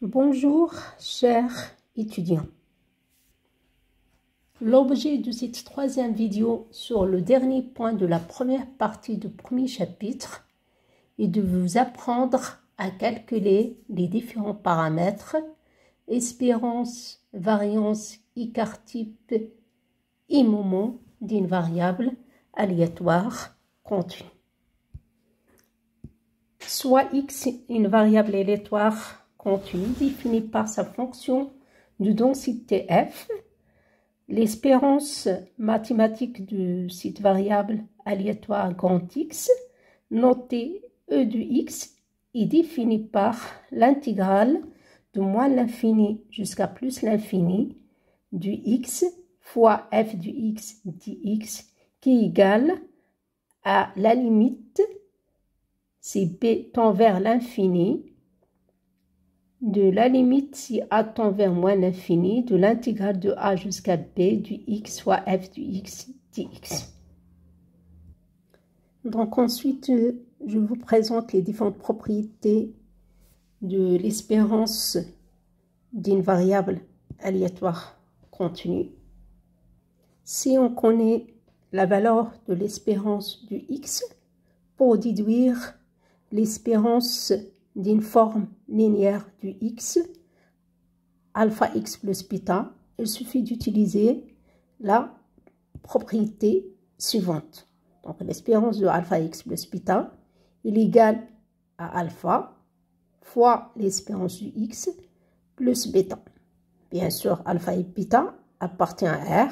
Bonjour, chers étudiants. L'objet de cette troisième vidéo sur le dernier point de la première partie du premier chapitre est de vous apprendre à calculer les différents paramètres, espérance, variance, écart-type et moment d'une variable aléatoire continue. Soit x est une variable aléatoire continue définie par sa fonction de densité f. L'espérance mathématique de cette variable aléatoire grand X, notée e de x, est définie par l'intégrale de moins l'infini jusqu'à plus l'infini du x fois f de x dx qui est égal à la limite, si b tend vers l'infini, de la limite si a tend vers moins l'infini de l'intégrale de a jusqu'à b du x fois f du x dx. Donc ensuite, je vous présente les différentes propriétés de l'espérance d'une variable aléatoire continue. Si on connaît la valeur de l'espérance du x, pour déduire l'espérance d'une forme linéaire du x, alpha x plus bêta, il suffit d'utiliser la propriété suivante. Donc l'espérance de alpha x plus bêta est égale à alpha fois l'espérance du x plus bêta. Bien sûr, alpha et bêta appartient à R.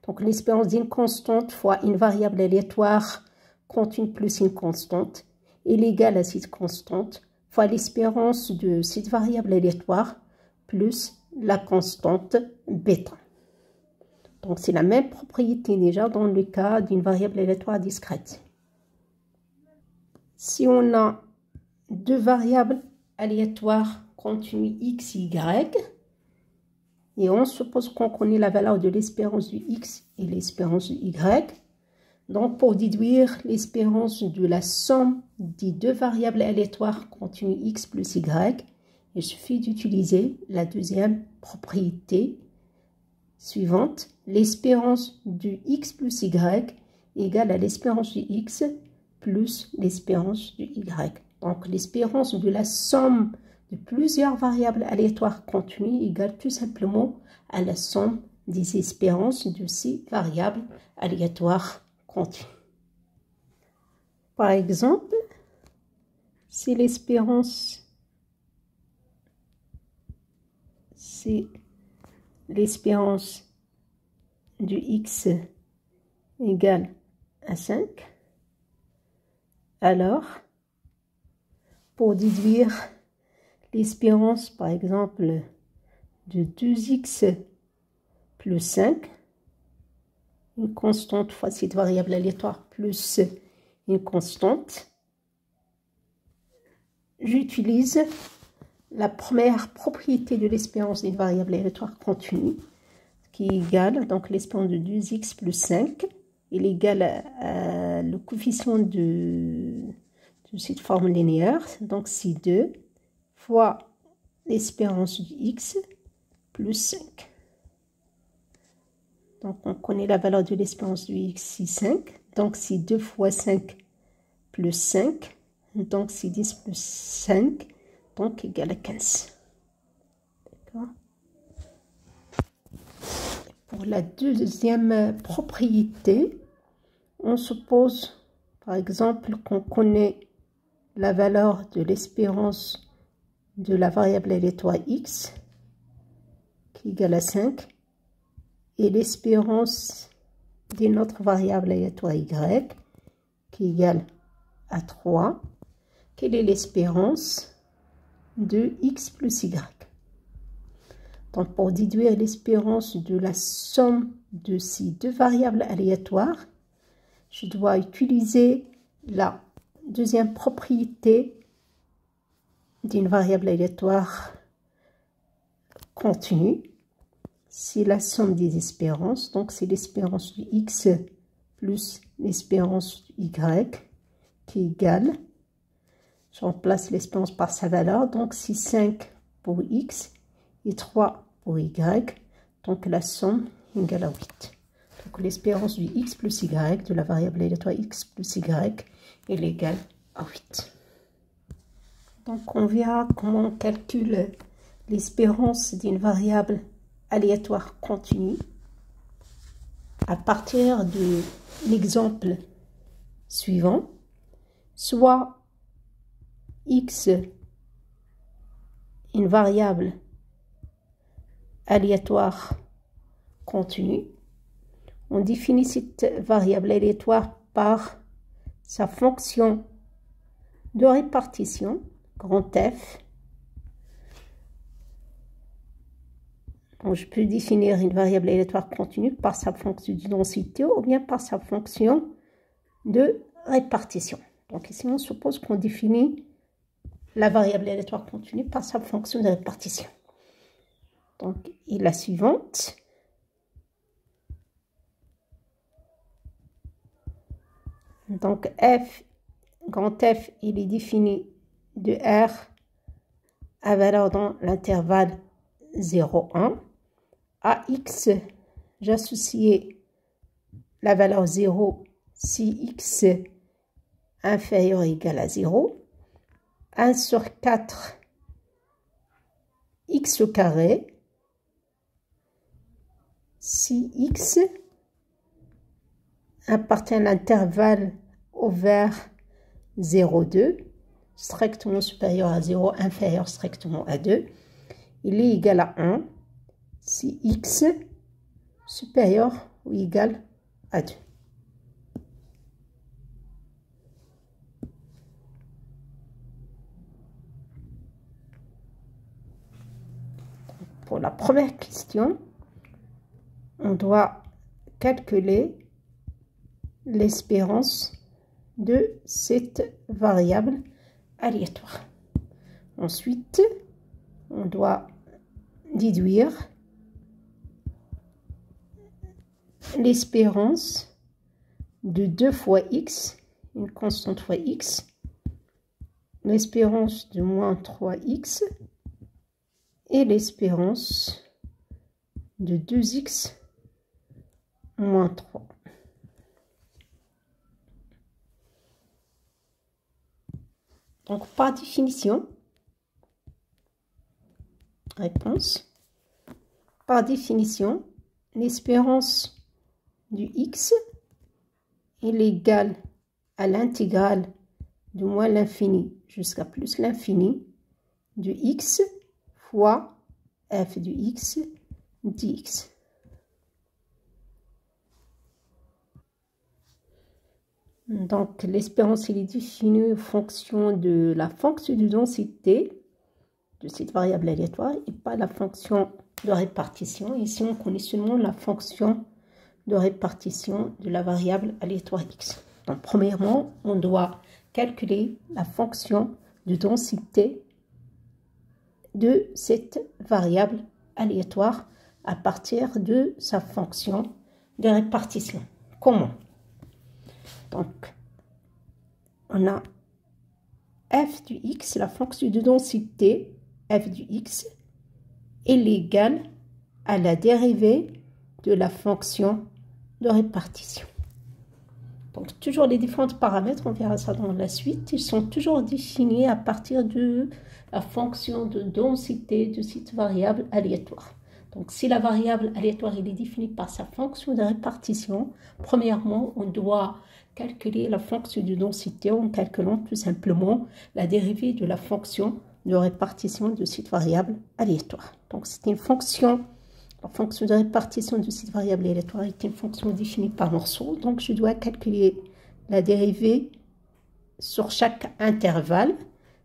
Donc l'espérance d'une constante fois une variable aléatoire continue plus une constante est égale à cette constante fois l'espérance de cette variable aléatoire plus la constante bêta. Donc c'est la même propriété déjà dans le cas d'une variable aléatoire discrète. Si on a deux variables aléatoires continues x et y, et on suppose qu'on connaît la valeur de l'espérance du x et l'espérance du y, donc pour déduire l'espérance de la somme des deux variables aléatoires continues x plus y, il suffit d'utiliser la deuxième propriété suivante. L'espérance du x plus y égale à l'espérance du x plus l'espérance du y. Donc l'espérance de la somme de plusieurs variables aléatoires continues égale tout simplement à la somme des espérances de ces variables aléatoires continues. Par exemple, si l'espérance du x égale à 5, alors pour déduire l'espérance par exemple de 2x plus 5, une constante fois cette variable aléatoire plus une constante, j'utilise la première propriété de l'espérance d'une variable aléatoire continue qui est égale, donc l'espérance de 2x plus 5, il est égal à le coefficient de cette forme linéaire, donc c'est 2 fois l'espérance du x plus 5. Donc on connaît la valeur de l'espérance du x, c'est 5, donc c'est 2 fois 5 plus 5, donc c'est 10 plus 5, donc égal à 15. D'accord. Pour la deuxième propriété, on suppose par exemple qu'on connaît la valeur de l'espérance de la variable aléatoire x qui est égale à 5 et l'espérance d'une autre variable aléatoire y qui est égale à 3. Quelle est l'espérance de x plus y? Donc pour déduire l'espérance de la somme de ces deux variables aléatoires, je dois utiliser la deuxième propriété d'une variable aléatoire continue. C'est la somme des espérances, donc c'est l'espérance du x plus l'espérance du y qui est égale. Je remplace l'espérance par sa valeur, donc c'est 5 pour x et 3 pour y. Donc la somme égale à 8. Donc l'espérance du x plus y, de la variable aléatoire x plus y, est égale à 8. Donc on verra comment on calcule l'espérance d'une variable aléatoire continue à partir de l'exemple suivant. Soit x, une variable aléatoire continue. On définit cette variable aléatoire par sa fonction de répartition, grand F. Donc, je peux définir une variable aléatoire continue par sa fonction de densité ou bien par sa fonction de répartition. Donc ici, on suppose qu'on définit la variable aléatoire continue par sa fonction de répartition. Donc, et la suivante. Donc, f, grand F, il est défini de R à valeur dans l'intervalle 0, 1. À x, j'associe la valeur 0 si x inférieur ou égal à 0. 1 sur 4 x au carré si x appartient à l'intervalle ouvert 0, 2, strictement supérieur à 0, inférieur strictement à 2. Il est égal à 1 si x supérieur ou égal à 2. Pour la première question, on doit calculer l'espérance de cette variable aléatoire. Ensuite, on doit déduire l'espérance de 2 fois x, une constante fois x, l'espérance de moins 3x et l'espérance de 2x moins 3. Donc, par définition, réponse, par définition, l'espérance du x est égale à l'intégrale de moins l'infini jusqu'à plus l'infini de x fois f de x dx. Donc, l'espérance est définie en fonction de la fonction de densité de cette variable aléatoire et pas la fonction de répartition. Ici, on connaît seulement la fonction de répartition de la variable aléatoire x. Donc, premièrement, on doit calculer la fonction de densité de cette variable aléatoire à partir de sa fonction de répartition. Comment? Donc, on a f du x, la fonction de densité f du x est égale à la dérivée de la fonction de répartition. Donc, toujours les différents paramètres, on verra ça dans la suite, ils sont toujours définis à partir de la fonction de densité de cette variable aléatoire. Donc, si la variable aléatoire est définie par sa fonction de répartition, premièrement, on doit calculer la fonction de densité en calculant tout simplement la dérivée de la fonction de répartition de cette variable aléatoire. Donc, c'est une fonction, la fonction de répartition de cette variable aléatoire est une fonction définie par morceau. Donc, je dois calculer la dérivée sur chaque intervalle.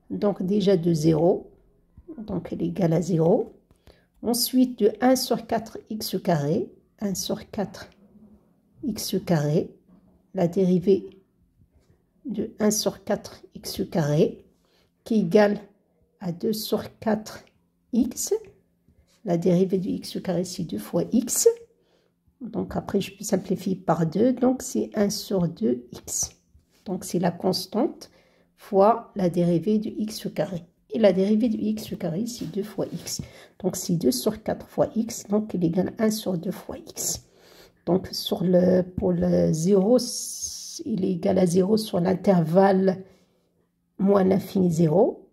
Donc, déjà de 0, donc elle est égale à 0. Ensuite, de 1 sur 4 x carré, 1 sur 4 x carré, la dérivée de 1 sur 4 x carré, qui est égale à 2 sur 4 x. La dérivée du x carré, c'est 2 fois x. Donc, après, je peux simplifier par 2. Donc, c'est 1 sur 2 x. Donc, c'est la constante fois la dérivée du x carré. Et la dérivée de x au carré, c'est 2 fois x. Donc, c'est 2 sur 4 fois x. Donc, il égale 1 sur 2 fois x. Donc, pour le 0, il est égal à 0 sur l'intervalle moins l'infini 0.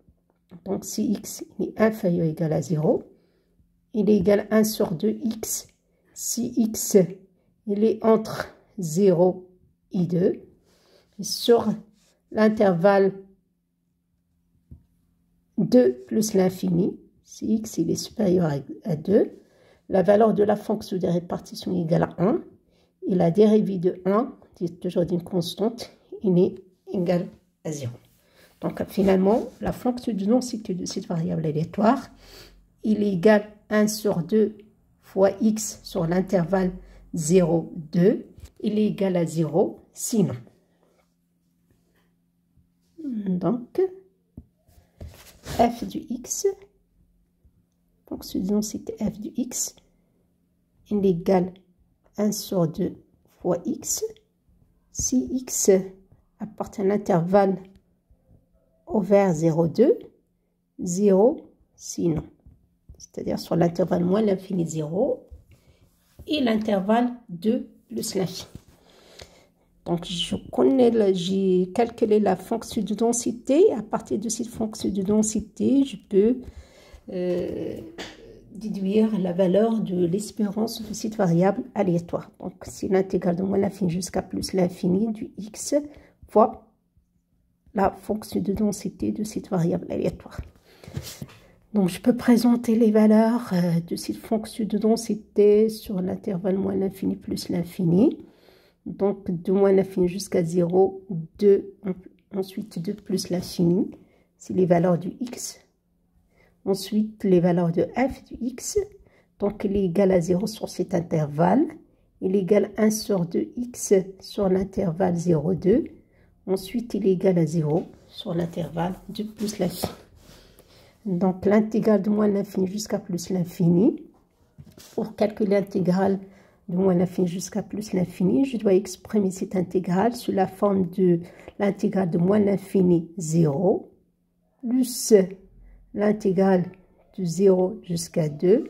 Donc, si x est inférieur ou égal à 0, il est égal à 1 sur 2x. Si x, il est entre 0 et 2, sur l'intervalle 2 plus l'infini, si x il est supérieur à 2, la valeur de la fonction de répartition est égale à 1, et la dérivée de 1, c'est toujours d'une constante, il est égal à 0. Donc finalement, la fonction de densité de cette variable aléatoire, il est égal à 1 sur 2 fois x sur l'intervalle 0, 2, il est égal à 0, sinon. Donc, f du x, fonction de densité f du x, il est égal à 1 sur 2 fois x. Si x appartient à l'intervalle ouvert 0, 2, 0, sinon. C'est-à-dire sur l'intervalle moins l'infini 0 et l'intervalle 2 plus l'infini. Donc, j'ai calculé la fonction de densité. À partir de cette fonction de densité, je peux déduire la valeur de l'espérance de cette variable aléatoire. Donc, c'est l'intégrale de moins l'infini jusqu'à plus l'infini du x fois la fonction de densité de cette variable aléatoire. Donc, je peux présenter les valeurs de cette fonction de densité sur l'intervalle moins l'infini plus l'infini. Donc, de moins l'infini jusqu'à 0, 2, ensuite 2 plus l'infini, c'est les valeurs du x. Ensuite, les valeurs de f du x. Donc, il est égal à 0 sur cet intervalle. Il est égal à 1 sur 2x sur l'intervalle 0, 2. Ensuite, il est égal à 0 sur l'intervalle 2 plus l'infini. Donc, l'intégrale de moins l'infini jusqu'à plus l'infini. Pour calculer l'intégrale de moins l'infini jusqu'à plus l'infini, je dois exprimer cette intégrale sous la forme de l'intégrale de moins l'infini 0 plus l'intégrale de 0 jusqu'à 2,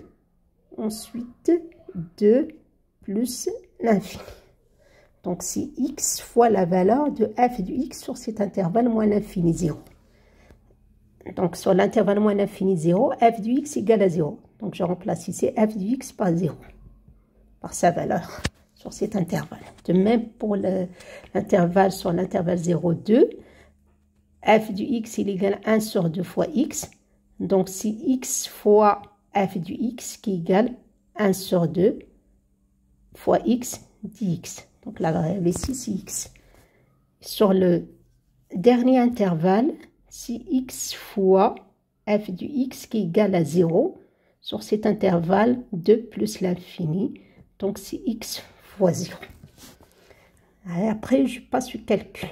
ensuite 2 plus l'infini. Donc c'est x fois la valeur de f de x sur cet intervalle moins l'infini 0. Donc sur l'intervalle moins l'infini 0, f de x égale à 0. Donc je remplace ici f de x par 0. Par sa valeur sur cet intervalle. De même pour l'intervalle sur l'intervalle 0, 2, f du x il est égal à 1 sur 2 fois x. Donc c'est x fois f du x qui égale 1 sur 2 fois x dx. Donc la variable ici c'est x. Sur le dernier intervalle, c'est x fois f du x qui égale à 0 sur cet intervalle 2 plus l'infini. Donc, c'est x fois 0. Et après, je passe au calcul.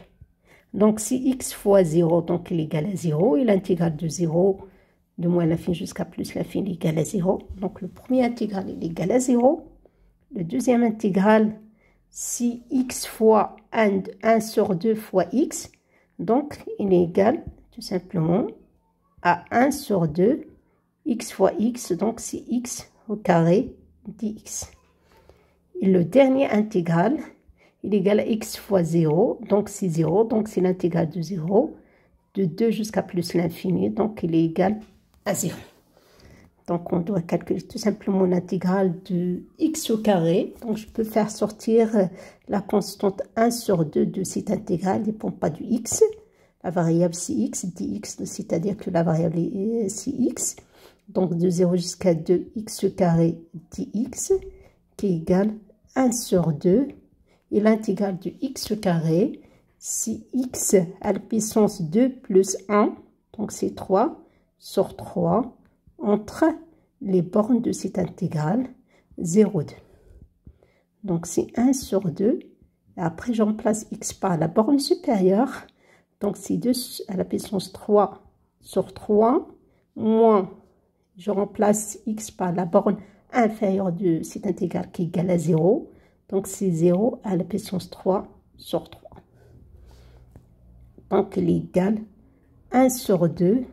Donc, c'est x fois 0, donc il est égal à 0. Et l'intégrale de 0, de moins l'infini jusqu'à plus l'infini, est égal à 0. Donc, le premier intégral est égal à 0. Le deuxième intégral, c'est x fois 1 sur 2 fois x. Donc, il est égal, tout simplement, à 1 sur 2, x fois x. Donc, c'est x au carré dx. Et le dernier intégral, il est égal à x fois 0, donc c'est 0, donc c'est l'intégrale de 0, de 2 jusqu'à plus l'infini, donc il est égal à 0. Donc on doit calculer tout simplement l'intégrale de x au carré, donc je peux faire sortir la constante 1 sur 2 de cette intégrale, ne dépend pas du x, la variable c'est x, dx, c'est-à-dire que la variable c'est x, donc de 0 jusqu'à 2, x au carré dx, qui est égal à 1 sur 2, et l'intégrale de x au carré, c'est x à la puissance 2 plus 1, donc c'est 3 sur 3, entre les bornes de cette intégrale, 0, 2. Donc c'est 1 sur 2, et après je remplace x par la borne supérieure, donc c'est 2 à la puissance 3 sur 3, moins, je remplace x par la borne inférieure de cette intégrale qui est égale à 0. Donc, c'est 0 à la puissance 3 sur 3. Donc, il est égal à 1 sur 2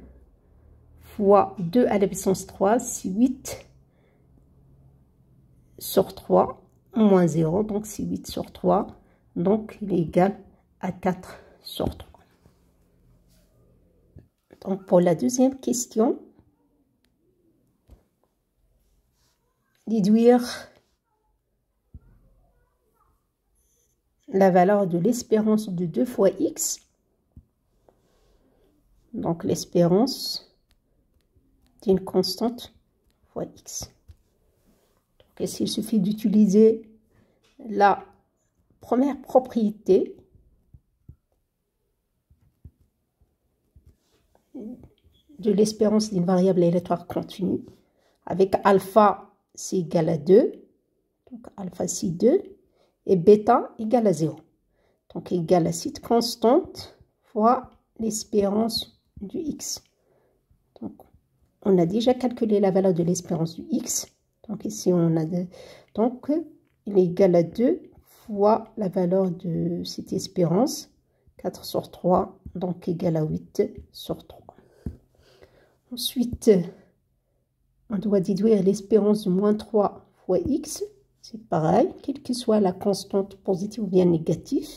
fois 2 à la puissance 3, c'est 8 sur 3, moins 0, donc c'est 8 sur 3, donc il est égal à 4 sur 3. Donc pour la deuxième question, déduire la valeur de l'espérance de 2 fois x. Donc l'espérance d'une constante fois x. Donc ici, il suffit d'utiliser la première propriété de l'espérance d'une variable aléatoire continue. Avec alpha, c'est égal à 2. Donc alpha, c'est 2. Et bêta égale à 0. Donc égal à cette constante fois l'espérance du x. Donc on a déjà calculé la valeur de l'espérance du x. Donc ici on a donc il est égal à 2 fois la valeur de cette espérance, 4 sur 3, donc égal à 8 sur 3. Ensuite, on doit déduire l'espérance de moins 3 fois x. C'est pareil, quelle que soit la constante positive ou bien négative.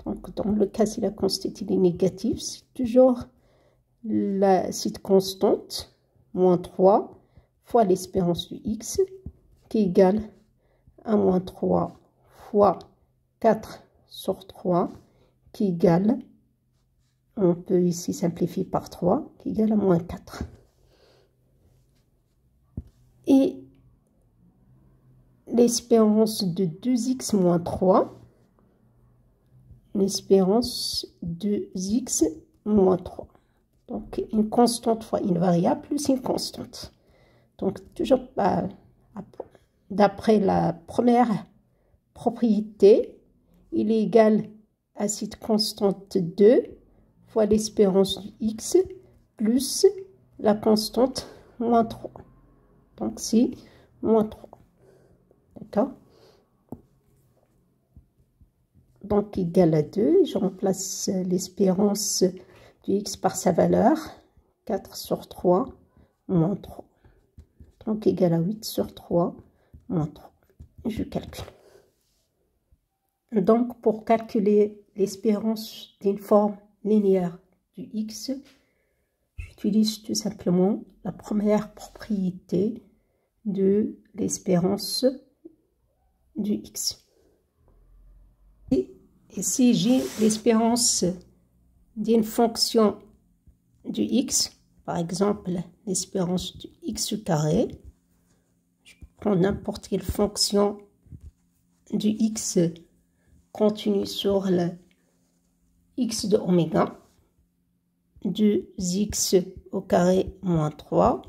Donc, dans le cas si la constante est négative, c'est toujours cette constante, moins 3, fois l'espérance du x, qui est égale à moins 3 fois 4 sur 3, qui est égale, on peut ici simplifier par 3, qui est égal à moins 4. Et l'espérance de 2x moins 3, l'espérance de 2x moins 3. Donc, une constante fois une variable plus une constante. Donc, toujours d'après la première propriété, il est égal à cette constante 2 fois l'espérance du x plus la constante moins 3. Donc, c'est moins 3. D'accord? Donc, égal à 2. Je remplace l'espérance du x par sa valeur. 4 sur 3, moins 3. Donc, égal à 8 sur 3, moins 3. Je calcule. Donc, pour calculer l'espérance d'une forme linéaire du x, j'utilise tout simplement la première propriété de l'espérance du x. Et si j'ai l'espérance d'une fonction du x, par exemple l'espérance du x carré, je prends n'importe quelle fonction du x continue sur le x de oméga, 2x au carré moins 3,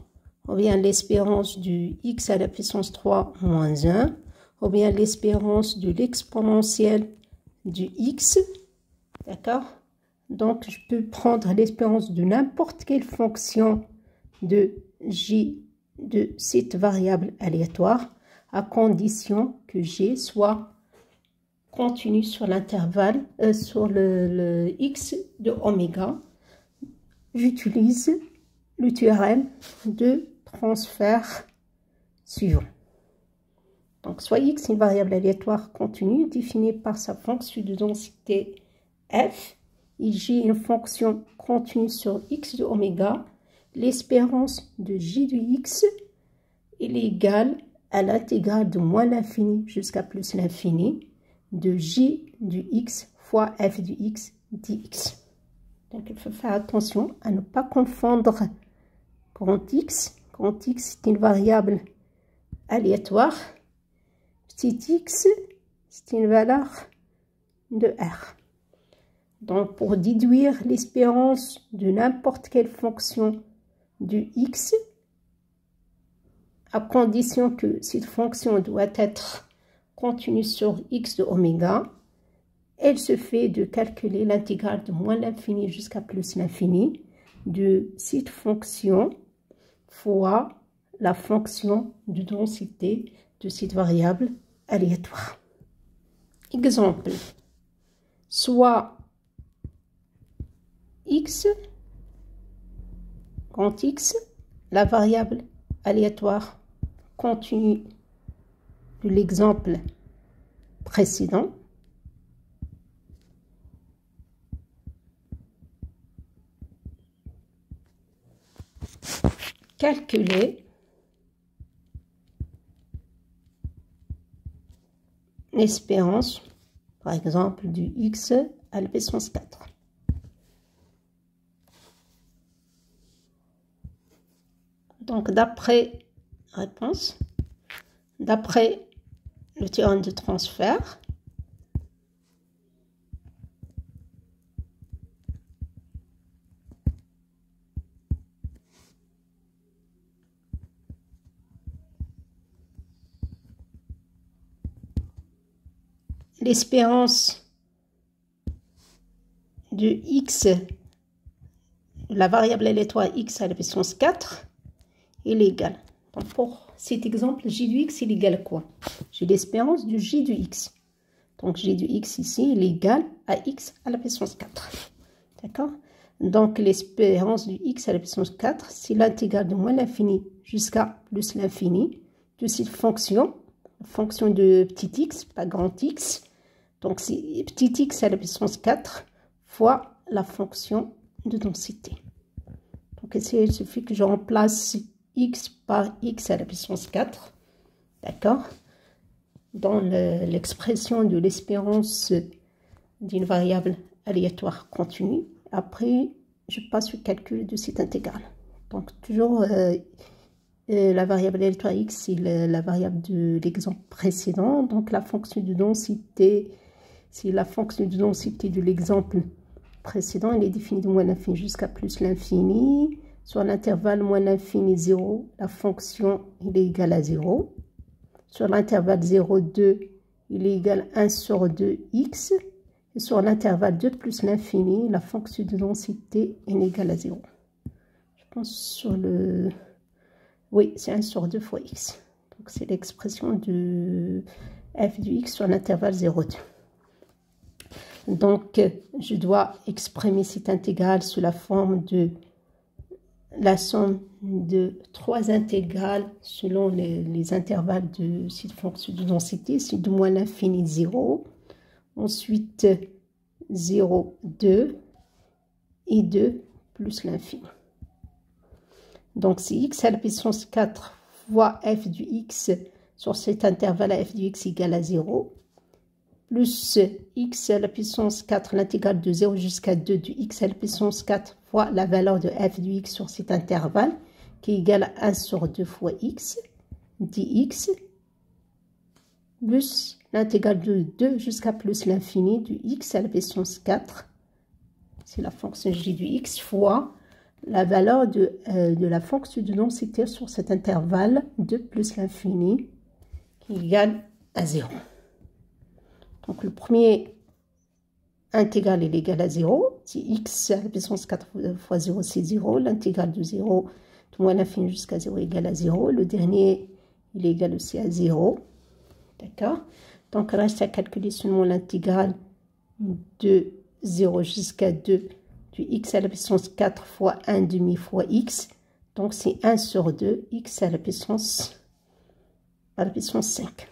ou bien l'espérance du x à la puissance 3 moins 1, ou bien l'espérance de l'exponentielle du x, d'accord? Donc, je peux prendre l'espérance de n'importe quelle fonction de g de cette variable aléatoire, à condition que g soit continue sur l'intervalle, sur le x de oméga. J'utilise le théorème de transfert suivant. Donc, soit x est une variable aléatoire continue définie par sa fonction de densité f, et g une fonction continue sur x de oméga, l'espérance de g de x est égale à l'intégrale de moins l'infini jusqu'à plus l'infini de g du x fois f du x dx. Donc, il faut faire attention à ne pas confondre grand x. Grand x, c'est une variable aléatoire. Petit x, c'est une valeur de r. Donc, pour déduire l'espérance de n'importe quelle fonction du x, à condition que cette fonction doit être continue sur x de oméga, elle se fait de calculer l'intégrale de moins l'infini jusqu'à plus l'infini de cette fonction fois la fonction de densité de cette variable aléatoire. Exemple, soit x, grand x, la variable aléatoire continue de l'exemple précédent. Calculer l'espérance, par exemple, du x à la puissance 4. Donc, d'après réponse, d'après le théorème de transfert, l'espérance de x, la variable aléatoire x à la puissance 4, est égale. Donc pour cet exemple, j du x est égal à quoi? J'ai l'espérance du j du x. Donc j du x ici est égal à x à la puissance 4. D'accord? Donc l'espérance du x à la puissance 4, c'est l'intégrale de moins l'infini jusqu'à plus l'infini de cette fonction de petit x, pas grand x. Donc c'est petit x à la puissance 4 fois la fonction de densité. Donc ici, il suffit que je remplace x par x à la puissance 4, d'accord, dans l'expression de l'espérance d'une variable aléatoire continue. Après, je passe au calcul de cette intégrale. Donc toujours la variable aléatoire x, c'est la variable de l'exemple précédent. Donc la fonction de densité, c'est la fonction de densité de l'exemple précédent. Elle est définie de moins l'infini jusqu'à plus l'infini. Sur l'intervalle moins l'infini 0, la fonction est égale à 0. Sur l'intervalle 0, 2, il est égal à 1 sur 2x. Et sur l'intervalle 2 plus l'infini, la fonction de densité est égale à 0. Je pense sur le... Oui, c'est 1 sur 2 fois x. Donc c'est l'expression de f du x sur l'intervalle 0, 2. Donc je dois exprimer cette intégrale sous la forme de la somme de trois intégrales selon les intervalles de cette fonction de densité. C'est de moins l'infini 0, ensuite 0, 2 et 2 plus l'infini. Donc c'est x à la puissance 4 fois f du x sur cet intervalle à f du x égale à 0, plus x à la puissance 4, l'intégrale de 0 jusqu'à 2 du x à la puissance 4 fois la valeur de f du x sur cet intervalle, qui est égal à 1 sur 2 fois x, dx, plus l'intégrale de 2 jusqu'à plus l'infini du x à la puissance 4, c'est la fonction j du x, fois la valeur de la fonction de densité sur cet intervalle 2 plus l'infini, qui est égal à 0. Donc le premier intégrale est égal à 0. Si x à la puissance 4 fois 0, c'est 0. L'intégrale de 0 de moins l'infini jusqu'à 0 est égal à 0. Le dernier, il est égal aussi à 0. D'accord? Donc il reste à calculer seulement l'intégrale de 0 jusqu'à 2 du x à la puissance 4 fois 1 demi fois x. Donc c'est 1 sur 2 x à la puissance 5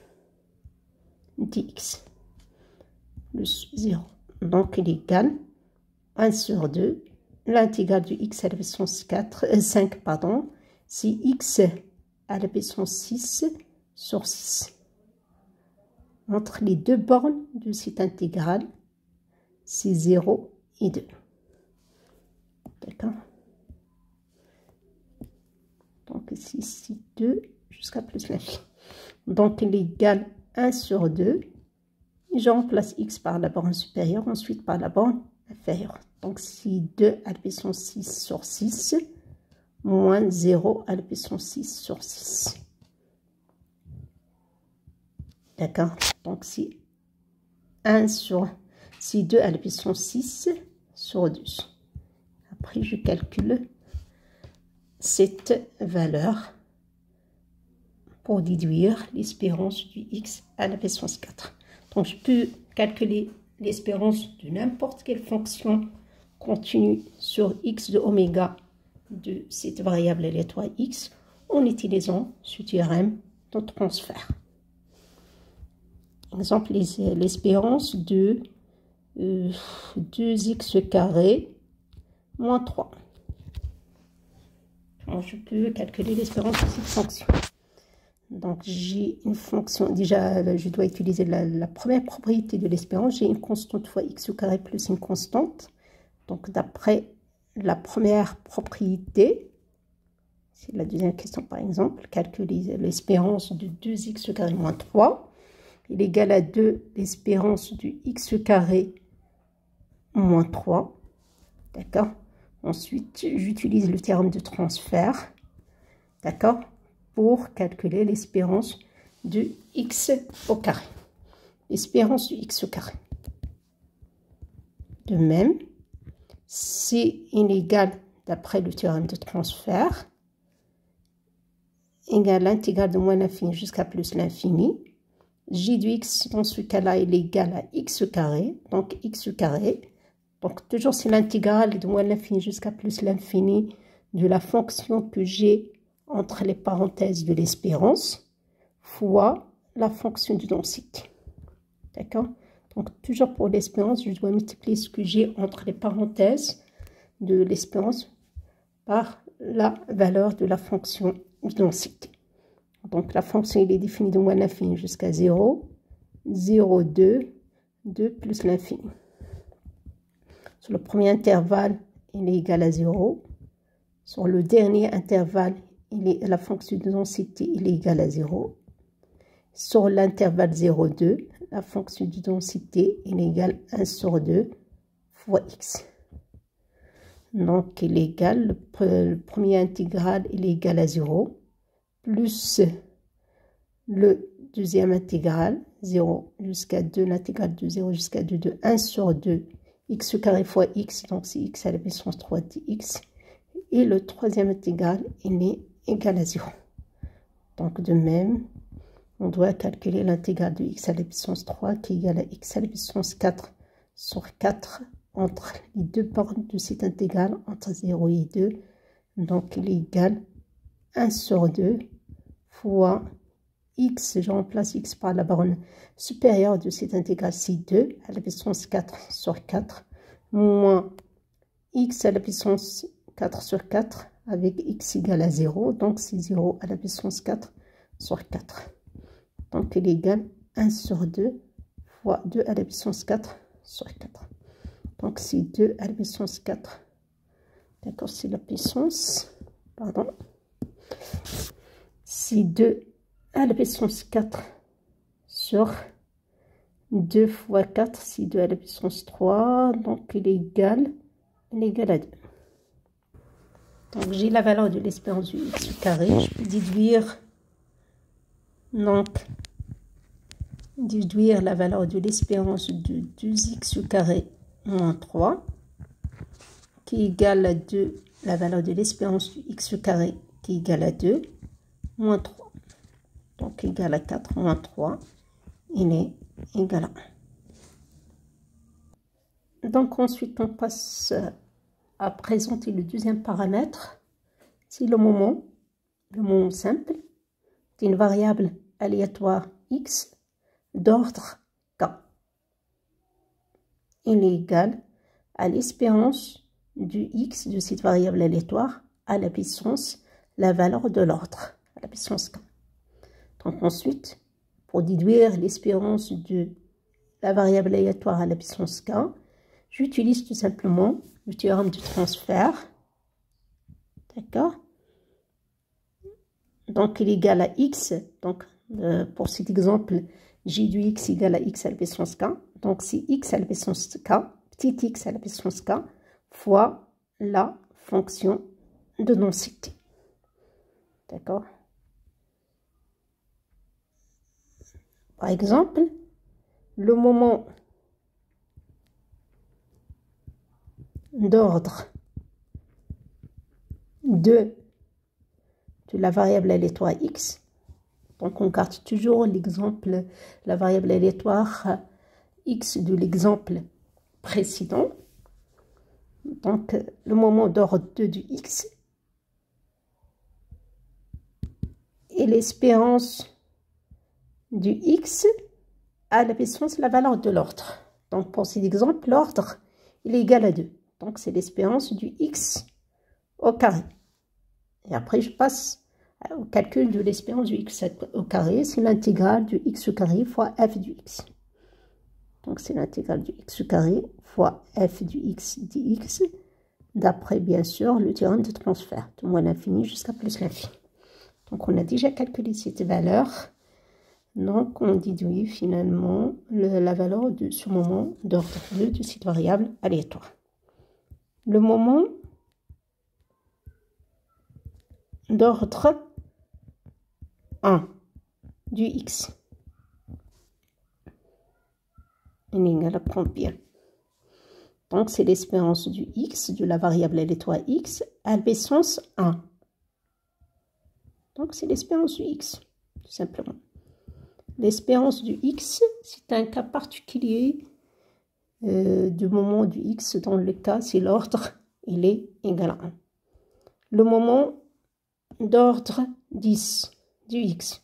dx. Plus 0. Donc il est égal à 1 sur 2. L'intégrale du x à la puissance 5, pardon, c'est x à la puissance 6 sur 6. Entre les deux bornes de cette intégrale, c'est 0 et 2. D'accord? Donc ici, c'est 2 jusqu'à plus l'infini. Donc il est égal à 1 sur 2. Je remplace x par la borne supérieure, ensuite par la borne inférieure. Donc, c'est 2 à la puissance 6 sur 6, moins 0 à la puissance 6 sur 6. D'accord? Donc, c'est 2 à la puissance 6 sur 12. Après, je calcule cette valeur pour déduire l'espérance du x à la puissance 4. Donc, je peux calculer l'espérance de n'importe quelle fonction continue sur x de oméga de cette variable aléatoire x en utilisant ce théorème de transfert. Exemple, l'espérance de 2x carré moins 3. Alors, je peux calculer l'espérance de cette fonction. Donc, j'ai une fonction, déjà, je dois utiliser la première propriété de l'espérance. J'ai une constante fois x au carré plus une constante. Donc, d'après la première propriété, c'est la deuxième question par exemple, calculer l'espérance de 2x carré moins 3. Il est égal à 2 l'espérance du x carré moins 3. D'accord? Ensuite, j'utilise le théorème de transfert. D'accord? Pour calculer l'espérance de x au carré. L'espérance du x au carré. De même, c'est inégal, d'après le théorème de transfert, égal à l'intégrale de moins l'infini jusqu'à plus l'infini. J de x, dans ce cas-là, il est égal à x carré. Donc, x carré. Donc, toujours c'est l'intégrale de moins l'infini jusqu'à plus l'infini de la fonction que j'ai entre les parenthèses de l'espérance fois la fonction du densité. D'accord? Donc, toujours pour l'espérance, je dois multiplier ce que j'ai entre les parenthèses de l'espérance par la valeur de la fonction du densité. Donc, la fonction il est définie de moins l'infini jusqu'à 0, 0, 2, 2 plus l'infini. Sur le premier intervalle, il est égal à 0. Sur le dernier intervalle, la fonction de densité il est égal à 0. Sur l'intervalle 0, 2, la fonction de densité il est égal à 1 sur 2 fois x. Donc, il est égal, le premier intégral il est égal à 0, plus le deuxième intégral, 0 jusqu'à 2, l'intégrale de 0 jusqu'à 2 de 1 sur 2, x carré fois x, donc c'est x à la puissance 3 dx. Et le troisième intégral, il est égal à 0. Donc, de même, on doit calculer l'intégrale de x à la puissance 3 qui est égal à x à la puissance 4 sur 4 entre les deux bornes de cette intégrale, entre 0 et 2. Donc, il est égal à 1 sur 2 fois x, je remplace x par la borne supérieure de cette intégrale, c'est 2 à la puissance 4 sur 4, moins x à la puissance 4 sur 4, avec x égale à 0, donc c'est 0 à la puissance 4 sur 4. Donc il est égal à 1 sur 2 fois 2 à la puissance 4 sur 4. Donc c'est 2 à la puissance 4. D'accord, c'est la puissance, pardon. C'est 2 à la puissance 4 sur 2 fois 4, c'est 2 à la puissance 3. Donc il est égal à 2. Donc j'ai la valeur de l'espérance du x carré. Je peux déduire la valeur de l'espérance de 2x carré moins 3 qui est égale à 2, la valeur de l'espérance du x carré qui est égale à 2 moins 3. Donc égal à 4 moins 3, il est égal à 1. Donc ensuite on passe à présenter le deuxième paramètre. C'est le moment simple d'une variable aléatoire x d'ordre k. Il est égal à l'espérance du x de cette variable aléatoire à la puissance, la valeur de l'ordre, à la puissance k. Donc ensuite, pour déduire l'espérance de la variable aléatoire à la puissance k, j'utilise tout simplement le théorème du transfert. D'accord? Donc il est égal à x. Donc pour cet exemple, j de x égale à x à la puissance k. Donc c'est x à la puissance k, petit x à la puissance k, fois la fonction de densité. D'accord? Par exemple, le moment d'ordre de la variable aléatoire x, donc on garde toujours l'exemple, la variable aléatoire x de l'exemple précédent. Donc le moment d'ordre 2 de x, et l'espérance du x à la puissance la valeur de l'ordre. Donc pour cet exemple, l'ordre il est égal à 2. Donc c'est l'espérance du x au carré. Et après je passe au calcul de l'espérance du x au carré. C'est l'intégrale du x au carré fois f du x. Donc c'est l'intégrale du x au carré fois f du x dx. D'après bien sûr le théorème de transfert de moins l'infini jusqu'à plus l'infini. Donc on a déjà calculé cette valeur. Donc on déduit finalement la valeur de ce moment d'ordre 2 de cette variable aléatoire. Le moment d'ordre 1 du x est égal à combien? Donc c'est l'espérance du x de la variable aléatoire x à la puissance 1. Donc c'est l'espérance du x, tout simplement. L'espérance du x, c'est un cas particulier du moment du x. Dans le cas, si l'ordre il est égal à 1. Le moment d'ordre 10 du x.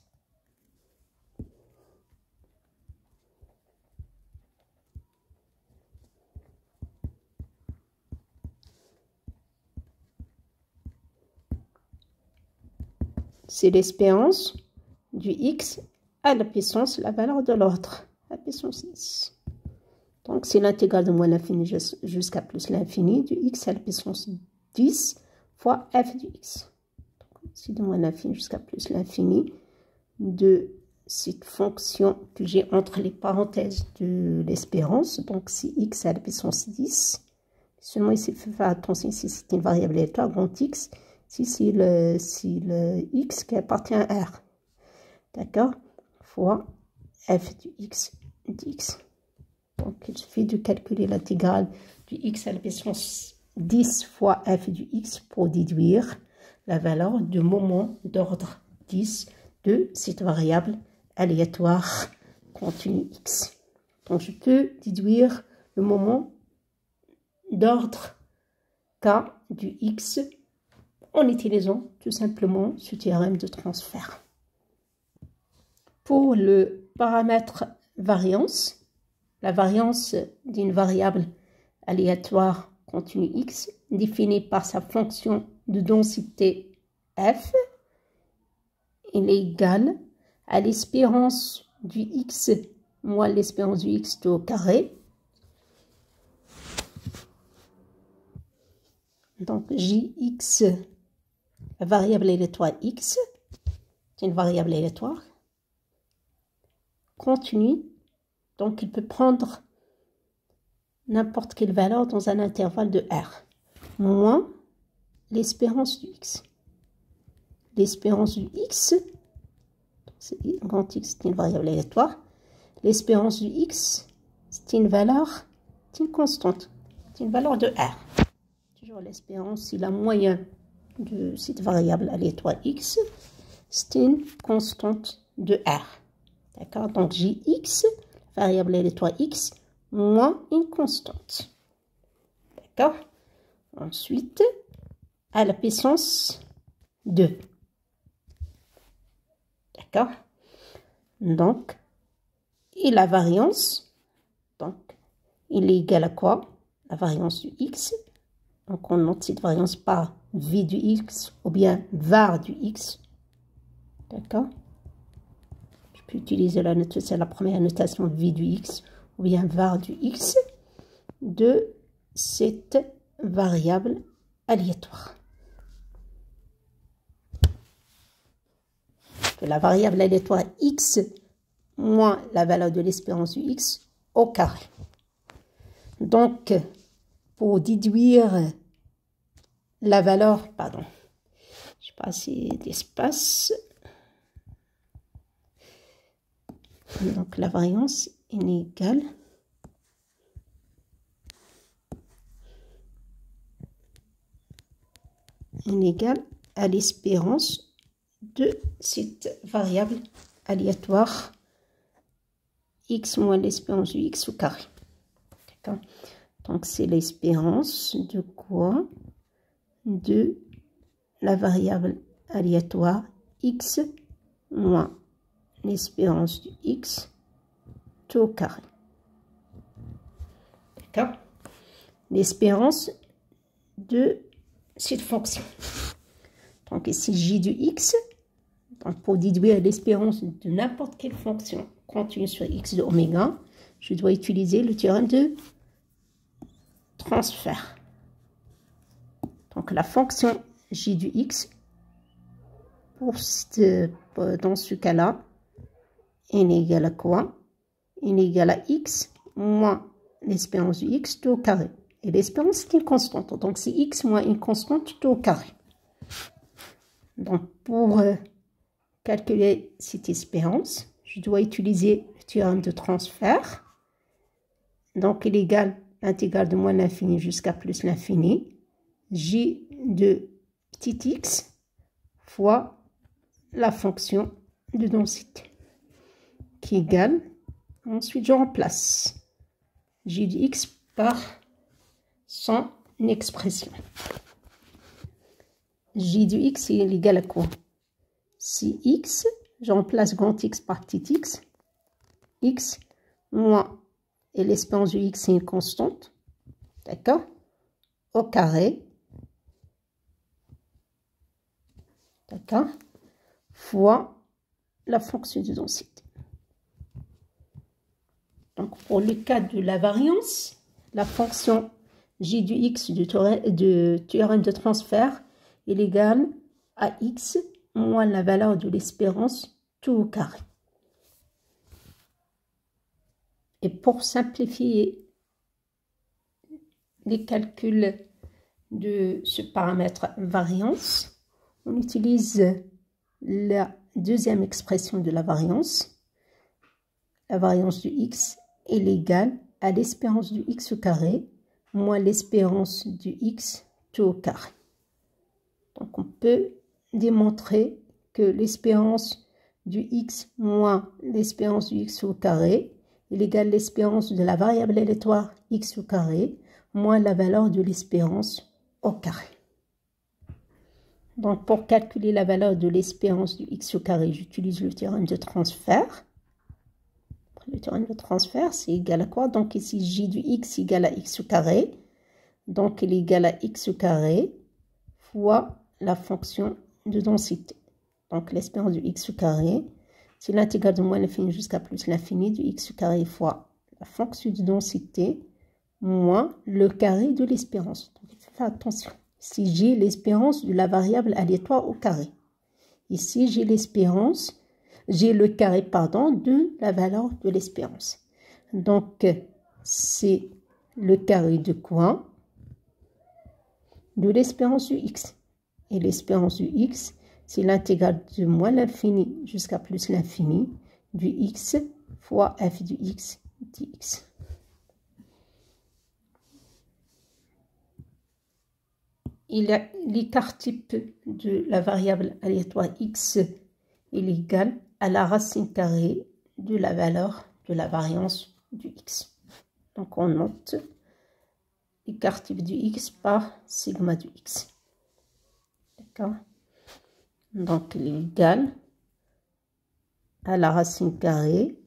C'est l'espérance du x à la puissance, la valeur de l'ordre, la puissance 10. Donc, c'est l'intégrale de moins l'infini jusqu'à plus l'infini du x à la puissance 10 fois f du x. C'est de moins l'infini jusqu'à plus l'infini de cette fonction que j'ai entre les parenthèses de l'espérance. Donc, c'est x à la puissance 10. Seulement, ici, il faut faire attention, ici, c'est une variable aléatoire, grand x. Ici, c'est le x qui appartient à R. D'accord? Fois f du x dx. Donc, il suffit de calculer l'intégrale du x à la puissance 10 fois f du x pour déduire la valeur du moment d'ordre 10 de cette variable aléatoire continue x. Donc, je peux déduire le moment d'ordre k du x en utilisant tout simplement ce théorème de transfert. Pour le paramètre variance, la variance d'une variable aléatoire continue x définie par sa fonction de densité f, il est égal à l'espérance du x moins l'espérance du x au carré. Donc jx, la variable aléatoire x, c'est une variable aléatoire continue. Donc, il peut prendre n'importe quelle valeur dans un intervalle de R, moins l'espérance du x. L'espérance du x, grand x, c'est une variable aléatoire. L'espérance du x, c'est une valeur, c'est une constante, c'est une valeur de R. Toujours l'espérance, c'est la moyenne de cette variable aléatoire x, c'est une constante de R. D'accord? Donc, Jx, variable aléatoire x, moins une constante. D'accord? Ensuite, à la puissance 2. D'accord? Donc, et la variance, donc, il est égal à quoi? La variance du x. Donc, on note cette variance par v du x ou bien var du x. D'accord? Je peux utiliser la notation, c'est la première notation v du x ou bien var du x de cette variable aléatoire. De la variable aléatoire x moins la valeur de l'espérance du x au carré. Donc, pour déduire la valeur, pardon, je sais pas si d'espace. Donc, la variance est égale à l'espérance de cette variable aléatoire x moins l'espérance du x au carré. D'accord? Donc, c'est l'espérance de quoi? De la variable aléatoire x moins l'espérance du x tout au carré. D'accord? L'espérance de cette fonction. Donc ici, j du x, donc pour déduire l'espérance de n'importe quelle fonction continue sur x de oméga, je dois utiliser le théorème de transfert. Donc la fonction j du x, dans ce cas-là, est égale à quoi? Est égale à x moins l'espérance du x tout au carré. Et l'espérance est une constante. Donc c'est x moins une constante tout au carré. Donc pour calculer cette espérance, je dois utiliser le théorème de transfert. Donc il est égal à l'intégrale de moins l'infini jusqu'à plus l'infini. J de petit x fois la fonction de densité qui égale, ensuite je remplace j de x par son expression. J de x est égal à quoi? Si x, je remplace grand x par petit x moins, et l'espérance du x est une constante, d'accord, au carré, d'accord, fois la fonction de densité. Donc, pour le cas de la variance, la fonction j du x du théorème de transfert est égale à x moins la valeur de l'espérance tout au carré. Et pour simplifier les calculs de ce paramètre variance, on utilise la deuxième expression de la variance. La variance du x est égale à l'espérance du x au carré moins l'espérance du x tout au carré. Donc on peut démontrer que l'espérance du x moins l'espérance du x au carré est égale à l'espérance de la variable aléatoire x au carré moins la valeur de l'espérance au carré. Donc pour calculer la valeur de l'espérance du x au carré, j'utilise le théorème de transfert. Le théorème de transfert, c'est égal à quoi? Donc ici, j du x égale à x au carré. Donc il est égal à x au carré fois la fonction de densité. Donc l'espérance du x au carré, c'est l'intégrale de moins l'infini jusqu'à plus l'infini du x au carré fois la fonction de densité moins le carré de l'espérance. Donc il faut faire attention. Ici, j'ai l'espérance de la variable aléatoire au carré. Ici, j'ai l'espérance, j'ai le carré, pardon, de la valeur de l'espérance. Donc, c'est le carré de quoi? De l'espérance du x. Et l'espérance du x, c'est l'intégrale de moins l'infini jusqu'à plus l'infini du x fois f du x dx. L'écart type de la variable aléatoire x est égal à la racine carrée de la valeur de la variance du x. Donc on note l'écart type du x par sigma du x. D'accord? Donc il est égal à la racine carrée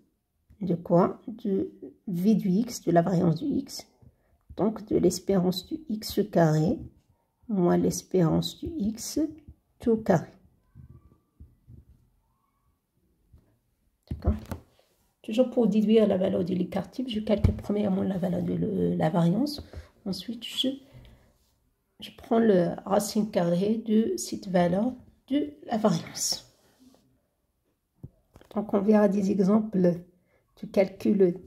de quoi? De v du x, de la variance du x. Donc de l'espérance du x carré moins l'espérance du x tout au carré. D'accord? Toujours pour déduire la valeur de l'écart type, je calcule premièrement la valeur de la variance. Ensuite, je prends la racine carrée de cette valeur de la variance. Donc, on verra des exemples de calcul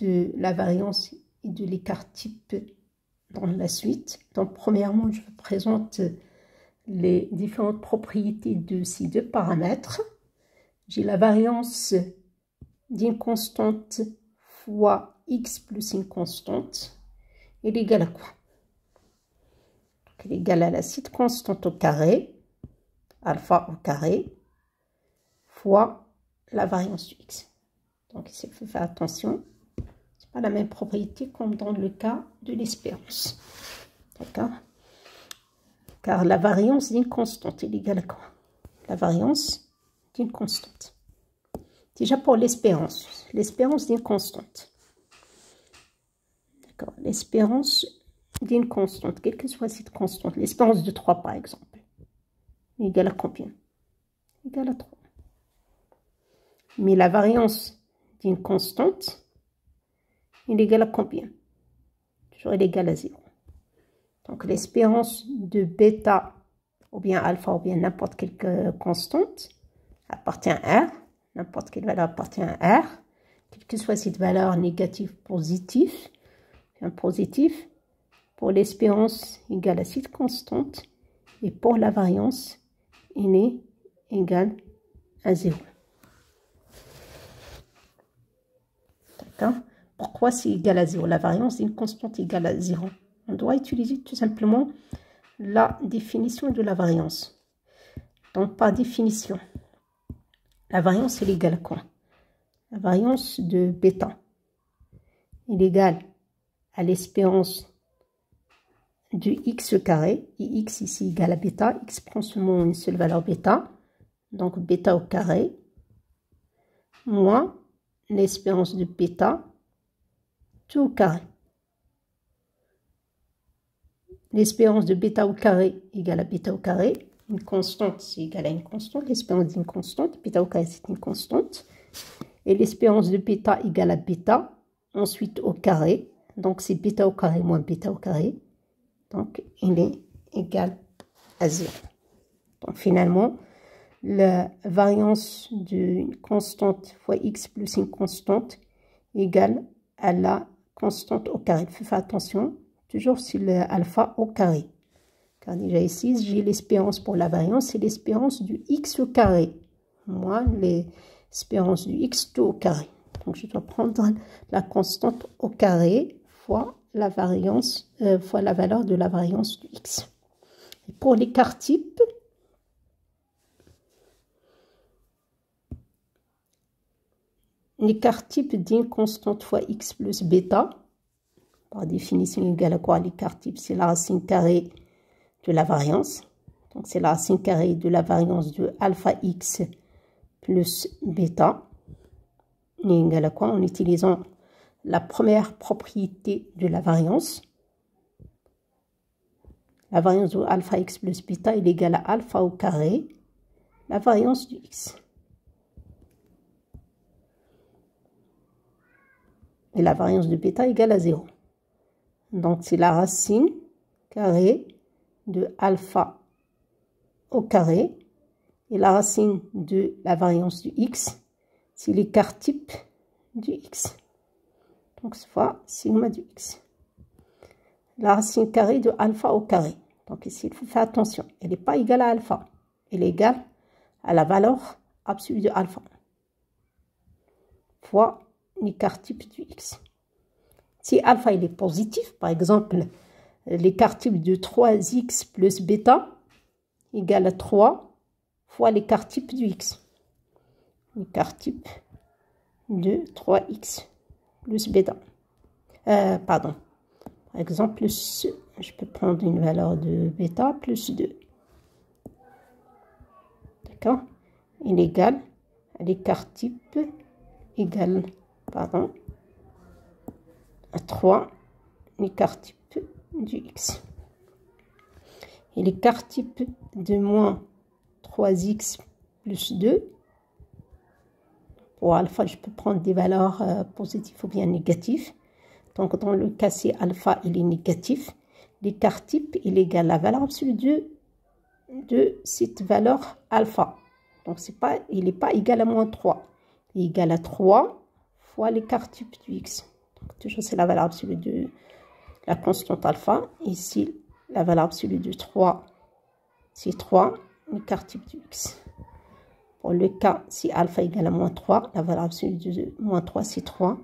de la variance et de l'écart type dans la suite. Donc, premièrement, je vous présente les différentes propriétés de ces deux paramètres. J'ai la variance d'une constante fois x plus une constante. Elle est égale à quoi? Donc, elle est égale à la cette constante au carré, alpha au carré, fois la variance du x. Donc ici, il faut faire attention. Ce n'est pas la même propriété comme dans le cas de l'espérance. D'accord? Car la variance d'une constante est égale à quoi? La variance d'une constante. Déjà pour l'espérance d'une constante. D'accord, l'espérance d'une constante, quelle que soit cette constante, l'espérance de 3 par exemple, égale à combien? Égale à 3. Mais la variance d'une constante, elle est égale à combien? Toujours elle est égale à 0. Donc l'espérance de bêta, ou bien alpha, ou bien n'importe quelle constante, appartient à R. N'importe quelle valeur appartient à R. Quelle que soit cette valeur négative, positive, positif, pour l'espérance égale à cette constante, et pour la variance, il est égal à 0. D'accord? Pourquoi c'est égal à 0? La variance d'une constante égale à 0. On doit utiliser tout simplement la définition de la variance. Donc, par définition, la variance est égale à quoi? La variance de bêta est égale à l'espérance du x carré, et x ici égale à bêta, x prend seulement une seule valeur bêta, donc bêta au carré, moins l'espérance de bêta, tout au carré. L'espérance de bêta au carré égale à bêta au carré, une constante c'est égal à une constante, l'espérance d'une constante, bêta au carré c'est une constante, et l'espérance de bêta égale à bêta, ensuite au carré, donc c'est bêta au carré moins bêta au carré, donc il est égal à 0. Donc finalement, la variance d'une constante fois x plus une constante égale à la constante au carré. Il faut faire attention, toujours sur l'alpha au carré. Car déjà ici, j'ai l'espérance pour la variance, c'est l'espérance du x au carré, moins l'espérance du x tout au carré. Donc je dois prendre la constante au carré fois la variance, fois la valeur de la variance du x. Et pour l'écart type, l'écart type d'une constante fois x plus bêta, par définition égale à quoi? L'écart type, c'est la racine carrée de la variance. Donc c'est la racine carrée de la variance de alpha x plus bêta. Égale à quoi? En utilisant la première propriété de la variance. La variance de alpha x plus bêta est égale à alpha au carré, la variance du x. Et la variance de bêta égale à 0. Donc c'est la racine carrée de alpha au carré. Et la racine de la variance du x, c'est l'écart type du x. Donc c'est fois sigma du x. La racine carrée de alpha au carré. Donc ici, il faut faire attention. Elle n'est pas égale à alpha. Elle est égale à la valeur absolue de alpha. Fois l'écart type du x. Si alpha il est positif, par exemple, l'écart type de 3x plus bêta égale à 3 fois l'écart type du x. L'écart type de 3x plus bêta. Pardon. Par exemple, je peux prendre une valeur de bêta plus 2. D'accord? Il est égal à l'écart type égal, pardon, à 3 l'écart type du x. Et l'écart type de moins 3x plus 2, pour alpha, je peux prendre des valeurs positives ou bien négatives. Donc, dans le cas, si alpha, il est négatif, l'écart type, il est égal à la valeur absolue de cette valeur alpha. Donc, il n'est pas égal à moins 3. Il est égal à 3 fois l'écart type du x. Donc, toujours, c'est la valeur absolue de la constante alpha. Ici, la valeur absolue de 3, c'est 3, l'écart type du x. Pour le cas, si alpha égale à moins 3, la valeur absolue de moins 3, c'est 3,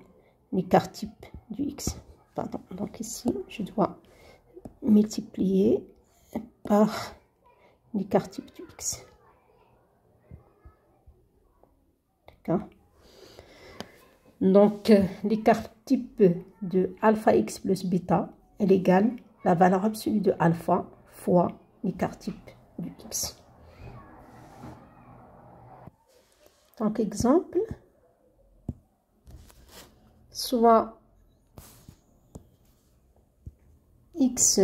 l'écart type du x. Pardon. Donc ici, je dois multiplier par l'écart type du x. D'accord? Donc, l'écart type de alpha x plus bêta est égal à la valeur absolue de alpha fois l'écart type du x. Donc, exemple, soit x,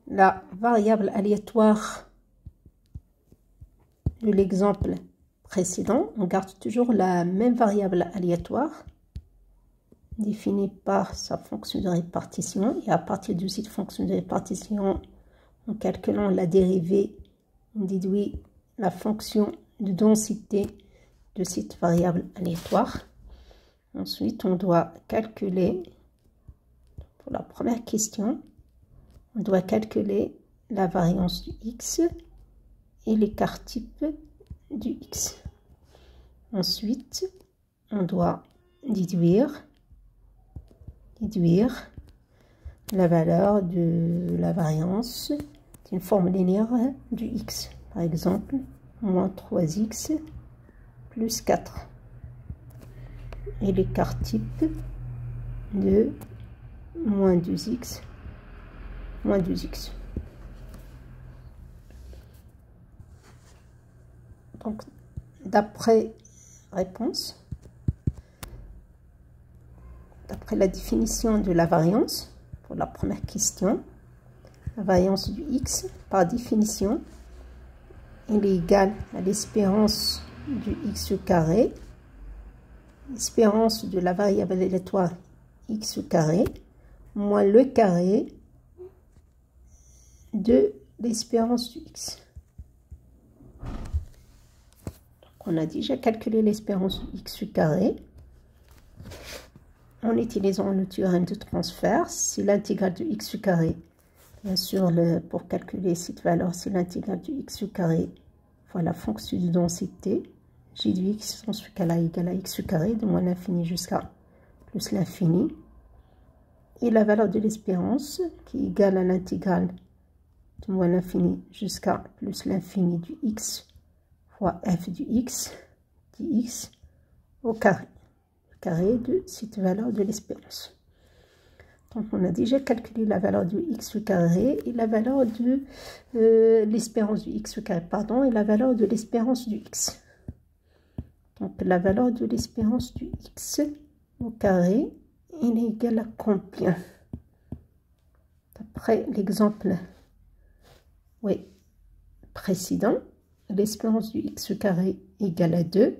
la variable aléatoire de l'exemple précédent, on garde toujours la même variable aléatoire définie par sa fonction de répartition, et à partir de cette fonction de répartition, en calculant la dérivée, on déduit la fonction de densité de cette variable aléatoire. Ensuite, on doit calculer, pour la première question, on doit calculer la variance du x et l'écart type du x. Ensuite, on doit déduire la valeur de la variance d'une forme linéaire du x. Par exemple, moins 3x plus 4. Et l'écart type de moins 2x moins 2x. Donc, d'après la définition de la variance, pour la première question, la variance du x, par définition, il est égal à l'espérance du x carré, l'espérance de la variable aléatoire x carré, moins le carré de l'espérance du x. Donc, on a déjà calculé l'espérance du x carré en utilisant le théorème de transfert. C'est l'intégrale de x carré. Bien sûr, pour calculer cette valeur, c'est l'intégrale du x carré fois la fonction de densité. J du x dans ce cas-là égale à x carré de moins l'infini jusqu'à plus l'infini. Et la valeur de l'espérance qui est égale à l'intégrale de moins l'infini jusqu'à plus l'infini du x fois f du x dx au carré. Le carré de cette valeur de l'espérance. Donc, on a déjà calculé la valeur du x carré et la valeur de l'espérance du x carré, pardon, et la valeur de l'espérance du x. Donc, la valeur de l'espérance du x au carré, il est égal à combien? D'après l'exemple précédent, l'espérance du x carré égale à 2.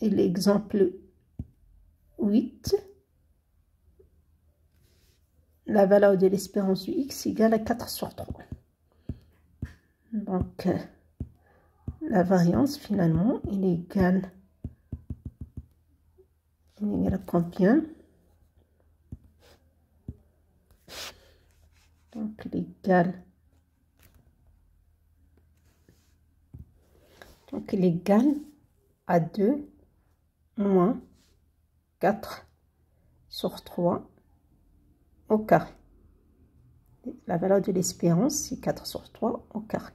Et l'exemple 8, la valeur de l'espérance du x égale à 4 sur 3. Donc, la variance, finalement, il est égal à combien? Donc, il est égal à 2 moins 4 sur 3 au carré. La valeur de l'espérance, c'est 4 sur 3 au carré.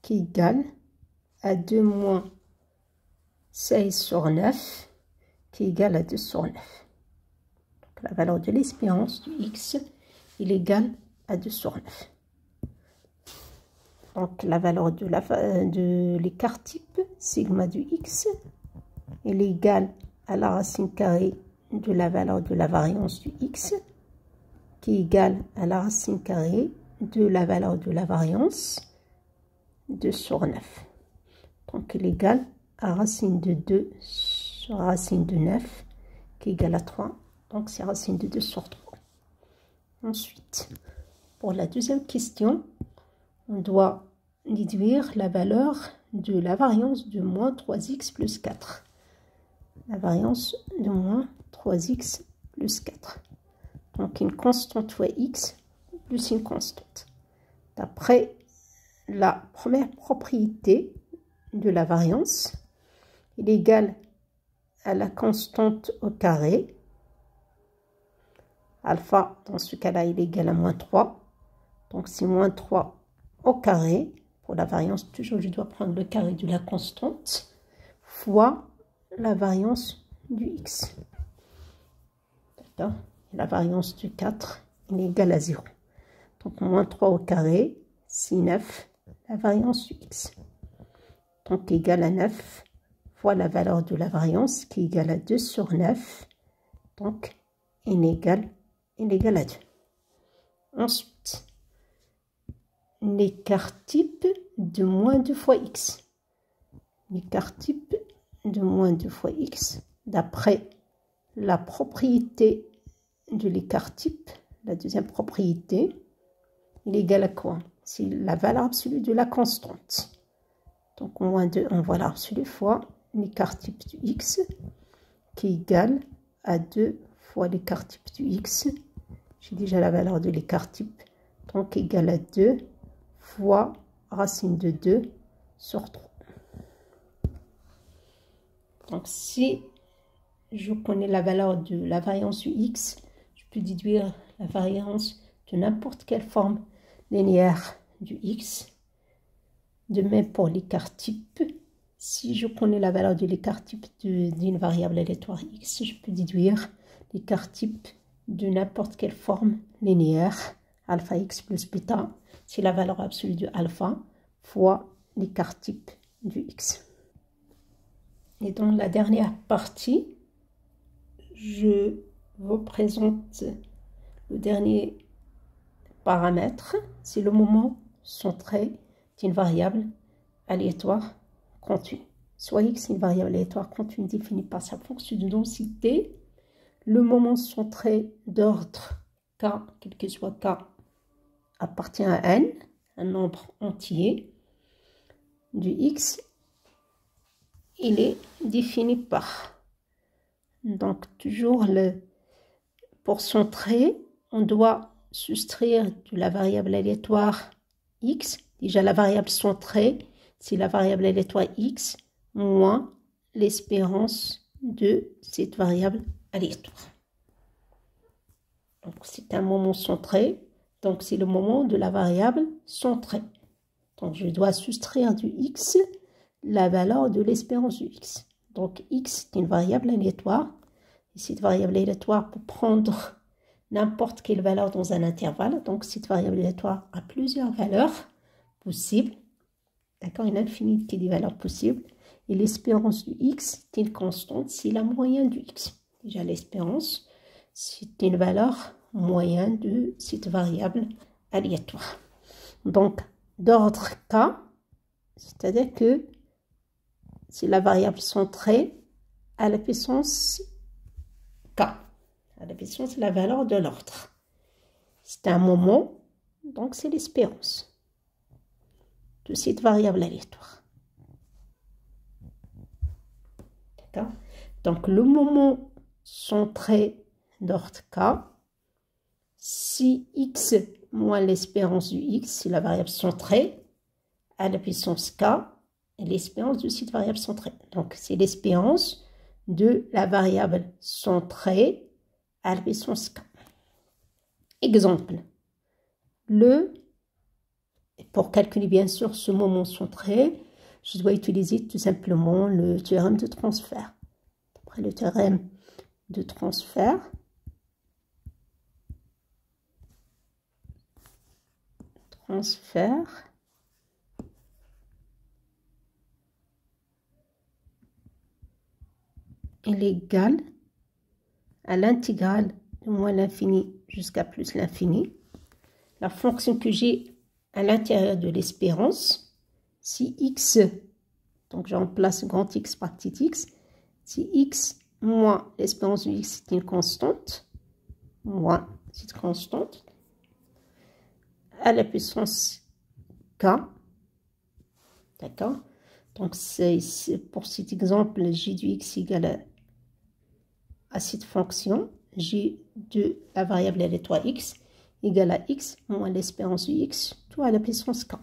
Qui est égal à 2 moins 16 sur 9, qui est égal à 2 sur 9. Donc, la valeur de l'espérance du x, il est égal à 2 sur 9. Donc, la valeur de l'écart type, sigma du x, il est égal à la racine carrée de la valeur de la variance du x, qui est égale à la racine carrée de la valeur de la variance 2 sur 9. Donc, il est égal à racine de 2 sur racine de 9, qui est égale à 3. Donc, c'est racine de 2 sur 3. Ensuite, pour la deuxième question, on doit déduire la valeur de la variance de moins 3x plus 4. La variance de moins 3x plus 4. Donc, une constante fois x plus une constante. D'après la première propriété de la variance, il est égal à la constante au carré. Alpha, dans ce cas-là, il est égal à moins 3. Donc, c'est moins 3 au carré. Pour la variance, toujours, je dois prendre le carré de la constante fois la variance du x. D'accord? la variance du 4 est égale à 0. Donc moins 3 au carré, c'est 9, la variance du x. Donc égale à 9 fois la valeur de la variance qui est égale à 2 sur 9. Donc inégale à 2. Ensuite, l'écart type de moins 2 fois x. L'écart type de moins 2 fois x, d'après la propriété de l'écart type, la deuxième propriété, il est égal à quoi? C'est la valeur absolue de la constante. Donc moins 2 en valeur absolue fois l'écart type du x qui est égal à 2 fois l'écart type du x. J'ai déjà la valeur de l'écart type. Donc égal à 2 fois racine de 2 sur 3. Donc si je connais la valeur de la variance du x, je peux déduire la variance de n'importe quelle forme linéaire du x. De même pour l'écart type, si je connais la valeur de l'écart type d'une variable aléatoire x, je peux déduire l'écart type de n'importe quelle forme linéaire, alpha x plus bêta, c'est la valeur absolue de alpha fois l'écart type du x. Et dans la dernière partie, je vous présente le dernier paramètre, c'est le moment centré d'une variable aléatoire continue. Soit x est une variable aléatoire continue définie par sa fonction de densité. Le moment centré d'ordre k, quel que soit k, appartient à n, un nombre entier du x. Il est défini par. Donc toujours pour centrer, on doit soustraire de la variable aléatoire x. Déjà la variable centrée, c'est la variable aléatoire x moins l'espérance de cette variable aléatoire. Donc c'est un moment centré, donc c'est le moment de la variable centrée. Donc je dois soustraire du x la valeur de l'espérance du x. Donc x est une variable aléatoire. Et cette variable aléatoire peut prendre n'importe quelle valeur dans un intervalle. Donc cette variable aléatoire a plusieurs valeurs possibles. D'accord, une infinité des valeurs possibles. Et l'espérance du x est une constante, c'est la moyenne du x. Déjà l'espérance, c'est une valeur moyenne de cette variable aléatoire. Donc d'ordre k, c'est-à-dire que c'est la variable centrée à la puissance k. À la puissance, la valeur de l'ordre. C'est un moment, donc c'est l'espérance de cette variable aléatoire. D'accord? Donc le moment centré d'ordre k, si x moins l'espérance du x, c'est la variable centrée à la puissance k, et l'espérance de cette variable centrée. Donc c'est l'espérance de la variable centrée à la puissance k. Exemple, pour calculer bien sûr ce moment centré, je dois utiliser tout simplement le théorème de transfert. Après le théorème de transfert, il est égal à l'intégrale de moins l'infini jusqu'à plus l'infini. La fonction que j'ai à l'intérieur de l'espérance, si x, donc je remplace grand X par petit x, si x moins l'espérance de x est une constante, moins cette constante, à la puissance k, d'accord? Donc pour cet exemple, g du x égale à cette fonction, g de la variable aléatoire x égale à x moins l'espérance de x, tout à la puissance k.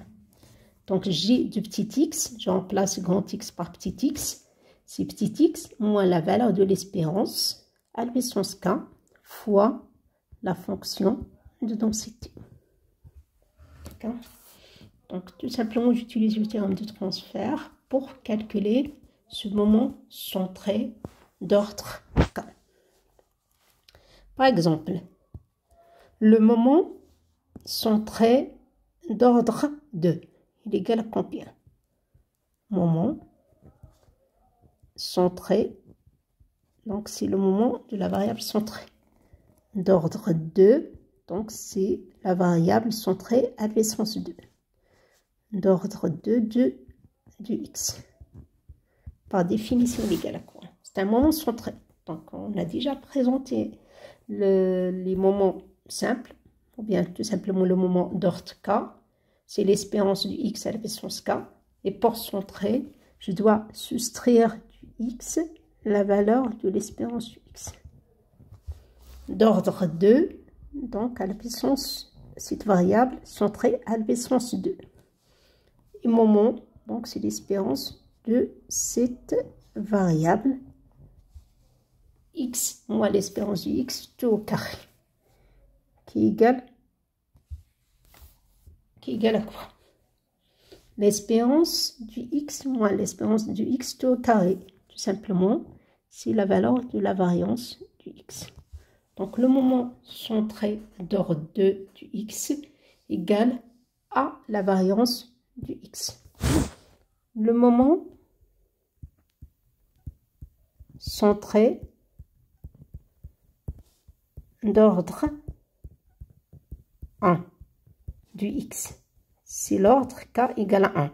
Donc g de petit x, je remplace grand X par petit x, c'est petit x moins la valeur de l'espérance à la puissance k fois la fonction de densité. D'accord? Donc tout simplement, j'utilise le théorème de transfert pour calculer ce moment centré d'ordre k. Par exemple, le moment centré d'ordre 2, il est égal à combien? Moment centré, donc c'est le moment de la variable centrée. D'ordre 2, donc c'est la variable centrée à puissance 2. D'ordre 2 du x. Par définition, il est égal à quoi? C'est un moment centré. Donc on a déjà présenté les moments simples, ou bien tout simplement le moment d'ordre k. C'est l'espérance du x à la puissance k. Et pour centrer, je dois soustraire du x la valeur de l'espérance du x. D'ordre 2, donc à la puissance, cette variable centrée à la puissance 2. Et moment, donc c'est l'espérance de cette variable x moins l'espérance du x tout au carré, qui est égal à quoi? L'espérance du x moins l'espérance du x tout au carré, tout simplement, c'est la valeur de la variance du x. Donc le moment centré d'ordre 2 du x égale à la variance du x. Le moment centré d'ordre 1 du x, c'est l'ordre k égale à 1.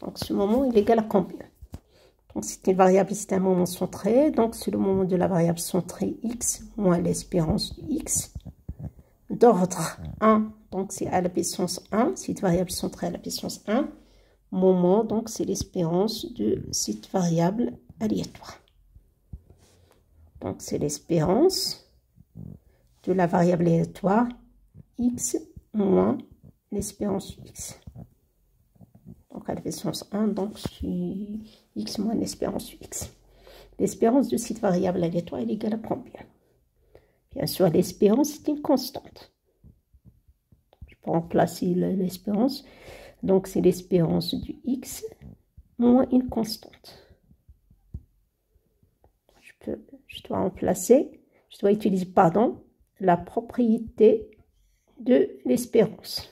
Donc ce moment il est égal à combien? Donc c'est une variable, c'est un moment centré, donc c'est le moment de la variable centrée x moins l'espérance du x. D'ordre 1, donc c'est à la puissance 1, cette variable centrée à la puissance 1. Moment, donc c'est l'espérance de cette variable aléatoire. Donc c'est l'espérance de la variable aléatoire x moins l'espérance x. Donc à la puissance 1, donc c'est x moins l'espérance x. L'espérance de cette variable aléatoire est égale à combien? Bien sûr, l'espérance est une constante. Je peux remplacer l'espérance. Donc c'est l'espérance du x moins une constante. Je dois remplacer, je dois utiliser, pardon, la propriété de l'espérance.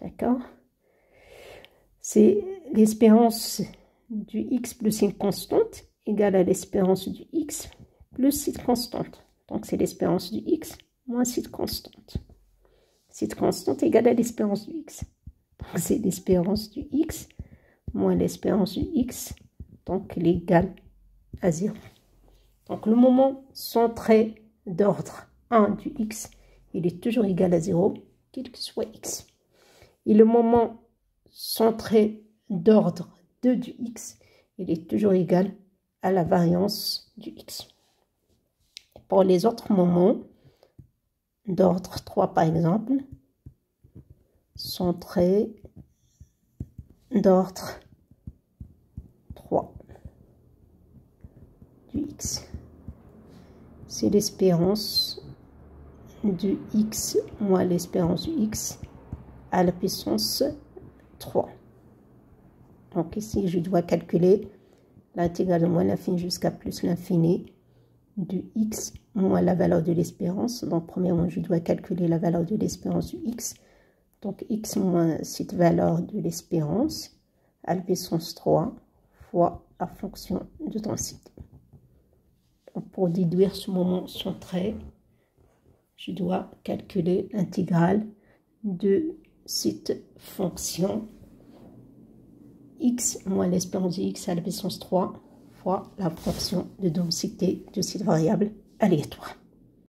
D'accord? C'est l'espérance du x plus une constante égale à l'espérance du x plus cette constante. Donc c'est l'espérance du x moins cette constante. Cette constante égale à l'espérance du x. Donc c'est l'espérance du x moins l'espérance du x. Donc elle est égale à 0. Donc le moment centré d'ordre 1 du x, il est toujours égal à 0, quel que soit x. Et le moment centré d'ordre 2 du x, il est toujours égal à la variance du x. Et pour les autres moments, d'ordre 3 par exemple, centré d'ordre 3 du x. C'est l'espérance du x moins l'espérance du x à la puissance 3. Donc ici, je dois calculer l'intégrale de moins l'infini jusqu'à plus l'infini du x moins la valeur de l'espérance. Donc premièrement, je dois calculer la valeur de l'espérance du x. Donc x moins cette valeur de l'espérance à la puissance 3 fois la fonction de densité. Donc pour déduire ce moment centré, je dois calculer l'intégrale de cette fonction x moins l'espérance de x à la puissance 3 fois la fonction de densité de cette variable aléatoire.